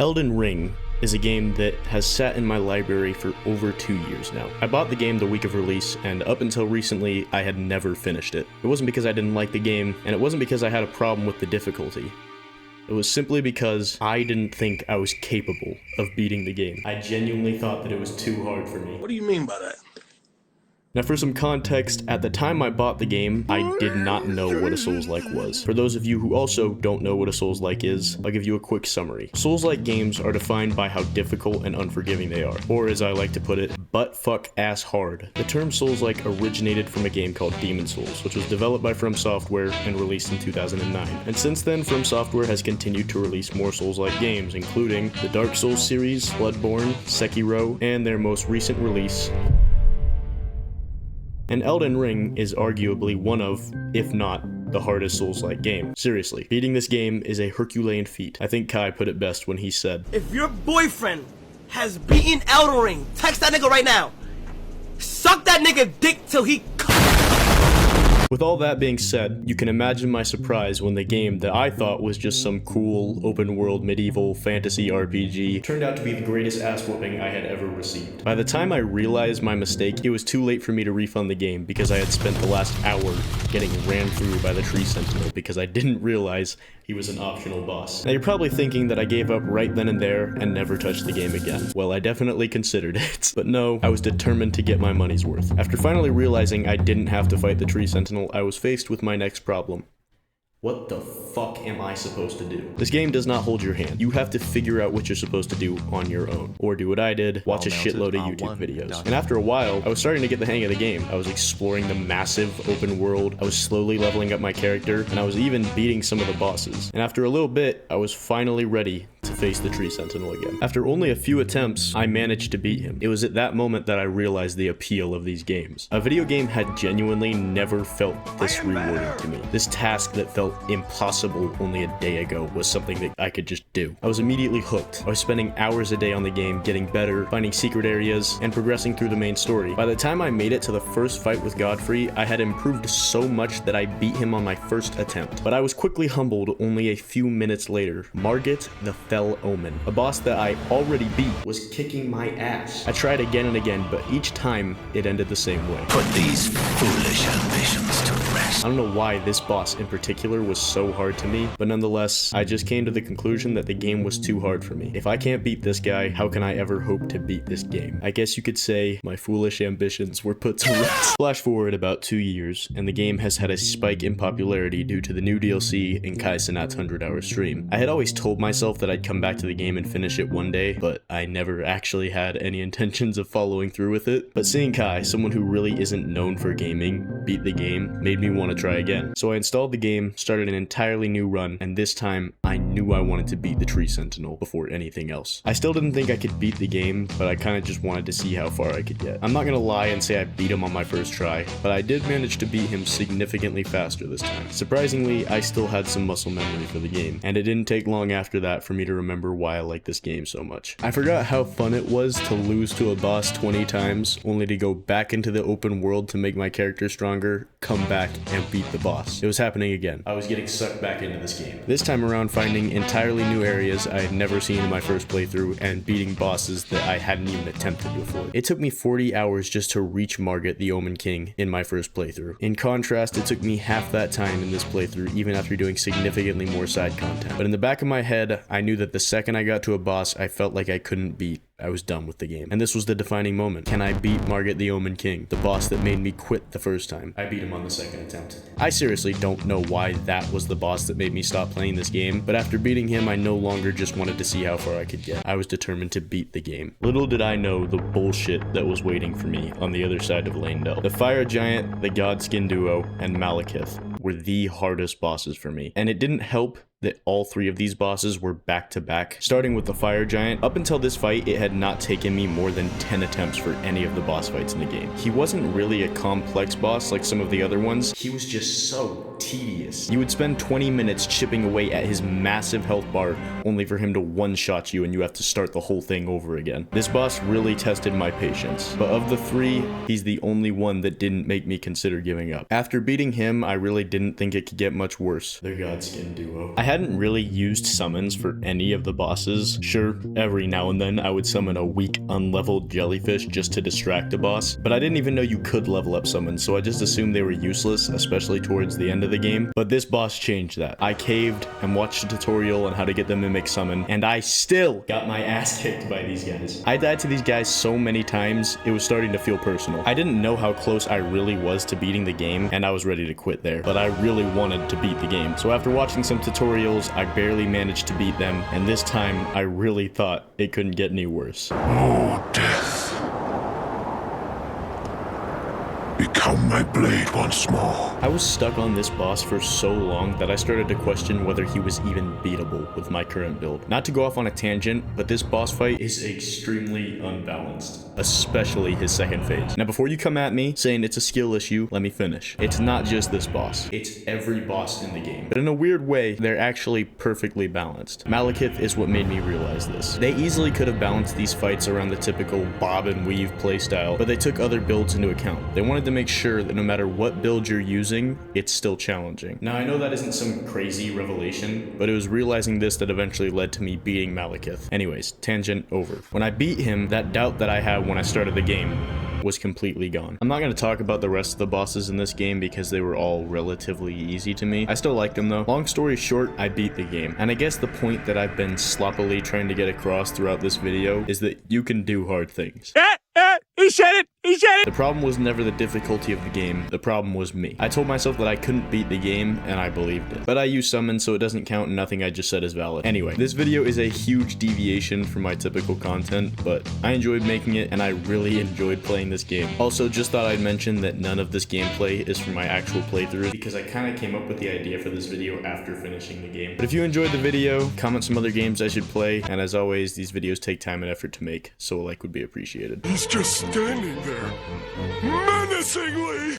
Elden Ring is a game that has sat in my library for over 2 years now. I bought the game the week of release, and up until recently, I had never finished it. It wasn't because I didn't like the game, and it wasn't because I had a problem with the difficulty. It was simply because I didn't think I was capable of beating the game. I genuinely thought that it was too hard for me. What do you mean by that? Now for some context, at the time I bought the game, I did not know what a Soulslike was. For those of you who also don't know what a Soulslike is, I'll give you a quick summary. Soulslike games are defined by how difficult and unforgiving they are, or as I like to put it, butt fuck ass hard. The term Soulslike originated from a game called Demon Souls, which was developed by From Software and released in 2009. And since then, From Software has continued to release more Souls-like games, including the Dark Souls series, Bloodborne, Sekiro, and their most recent release, and Elden Ring is arguably one of, if not, the hardest Souls-like game. Seriously, beating this game is a Herculean feat. I think Kai put it best when he said, "If your boyfriend has beaten Elden Ring, text that nigga right now. Suck that nigga dick till he With all that being said, you can imagine my surprise when the game that I thought was just some cool, open-world, medieval fantasy RPG turned out to be the greatest ass-whooping I had ever received. By the time I realized my mistake, it was too late for me to refund the game because I had spent the last hour getting ran through by the tree sentinel because I didn't realize he was an optional boss. Now you're probably thinking that I gave up right then and there and never touched the game again. Well, I definitely considered it. But no, I was determined to get my money's worth. After finally realizing I didn't have to fight the tree sentinel, I was faced with my next problem. What the fuck am I supposed to do? This game does not hold your hand. You have to figure out what you're supposed to do on your own. Or do what I did, watch a shitload of YouTube videos. And after a while, I was starting to get the hang of the game. I was exploring the massive open world, I was slowly leveling up my character, and I was even beating some of the bosses. And after a little bit, I was finally ready to face the tree sentinel again. After only a few attempts, I managed to beat him. It was at that moment that I realized the appeal of these games. A video game had genuinely never felt this rewarding to me. This task that felt impossible only a day ago was something that I could just do. I was immediately hooked. I was spending hours a day on the game, getting better, finding secret areas, and progressing through the main story. By the time I made it to the first fight with Godfrey, I had improved so much that I beat him on my first attempt. But I was quickly humbled only a few minutes later. Margit the Fell Omen, a boss that I already beat, was kicking my ass. I tried again and again, but each time it ended the same way. Put these foolish ambitions to rest. I don't know why this boss in particular was so hard to me, but nonetheless, I just came to the conclusion that the game was too hard for me. If I can't beat this guy, how can I ever hope to beat this game? I guess you could say my foolish ambitions were put to rest. Flash forward about 2 years, and the game has had a spike in popularity due to the new DLC and Kai Cenat's 100-hour stream. I had always told myself that I'd come back to the game and finish it one day, but I never actually had any intentions of following through with it. But seeing Kai, someone who really isn't known for gaming, beat the game, made me want to try again. So I installed the game, started an entirely new run, and this time I knew I wanted to beat the tree sentinel before anything else. I still didn't think I could beat the game, but I kind of just wanted to see how far I could get. I'm not gonna lie and say I beat him on my first try, but I did manage to beat him significantly faster this time. Surprisingly, I still had some muscle memory for the game, and it didn't take long after that for me to remember why I like this game so much. I forgot how fun it was to lose to a boss 20 times, only to go back into the open world to make my character stronger, come back, and beat the boss. It was happening again. I was getting sucked back into this game. This time around, finding entirely new areas I had never seen in my first playthrough, and beating bosses that I hadn't even attempted before. It took me 40 hours just to reach Margit the Omen King in my first playthrough. In contrast, it took me half that time in this playthrough, even after doing significantly more side content. But in the back of my head, I knew that the second I got to a boss I felt like I couldn't beat, I was done with the game. And this was the defining moment. Can I beat Margit the Omen King, the boss that made me quit the first time? I beat him on the second attempt. I seriously don't know why that was the boss that made me stop playing this game, but after beating him, I no longer just wanted to see how far I could get. I was determined to beat the game. Little did I know the bullshit that was waiting for me on the other side of Leyndell. The Fire Giant, the Godskin Duo, and Malekith were the hardest bosses for me. And it didn't help that all three of these bosses were back to back. Starting with the Fire Giant, up until this fight, it had not taken me more than 10 attempts for any of the boss fights in the game. He wasn't really a complex boss like some of the other ones. He was just so tedious. You would spend 20 minutes chipping away at his massive health bar, only for him to one-shot you and you have to start the whole thing over again. This boss really tested my patience, but of the three, he's the only one that didn't make me consider giving up. After beating him, I really didn't think it could get much worse. The Godskin Duo. I hadn't really used summons for any of the bosses. Sure, every now and then I would summon a weak, unleveled jellyfish just to distract a boss, but I didn't even know you could level up summons, so I just assumed they were useless, especially towards the end of the game. But this boss changed that. I caved and watched a tutorial on how to get the mimic summon, and I still got my ass kicked by these guys. I died to these guys so many times, it was starting to feel personal. I didn't know how close I really was to beating the game, and I was ready to quit there, but I really wanted to beat the game. So after watching some tutorials, I barely managed to beat them, and this time I really thought it couldn't get any worse. Oh, death. Become my blade once more. I was stuck on this boss for so long that I started to question whether he was even beatable with my current build. Not to go off on a tangent, but this boss fight is extremely unbalanced, especially his second phase. Now before you come at me saying it's a skill issue, let me finish. It's not just this boss, it's every boss in the game. But in a weird way, they're actually perfectly balanced. Malekith is what made me realize this. They easily could have balanced these fights around the typical bob and weave playstyle, but they took other builds into account. They wanted to make sure that no matter what build you're using, it's still challenging. Now I know that isn't some crazy revelation, but it was realizing this that eventually led to me beating Malekith. Anyways, tangent over. When I beat him, that doubt that I had when I started the game was completely gone. I'm not going to talk about the rest of the bosses in this game because they were all relatively easy to me. I still like them though. Long story short, I beat the game. And I guess the point that I've been sloppily trying to get across throughout this video is that you can do hard things. He said it! He said it! The problem was never the difficulty of the game, the problem was me. I told myself that I couldn't beat the game, and I believed it. But I use summons, so it doesn't count and nothing I just said is valid. Anyway, this video is a huge deviation from my typical content, but I enjoyed making it, and I really enjoyed playing this game. Also, just thought I'd mention that none of this gameplay is from my actual playthrough, because I kind of came up with the idea for this video after finishing the game. But if you enjoyed the video, comment some other games I should play, and as always, these videos take time and effort to make, so a like would be appreciated. He's just standing there, menacingly.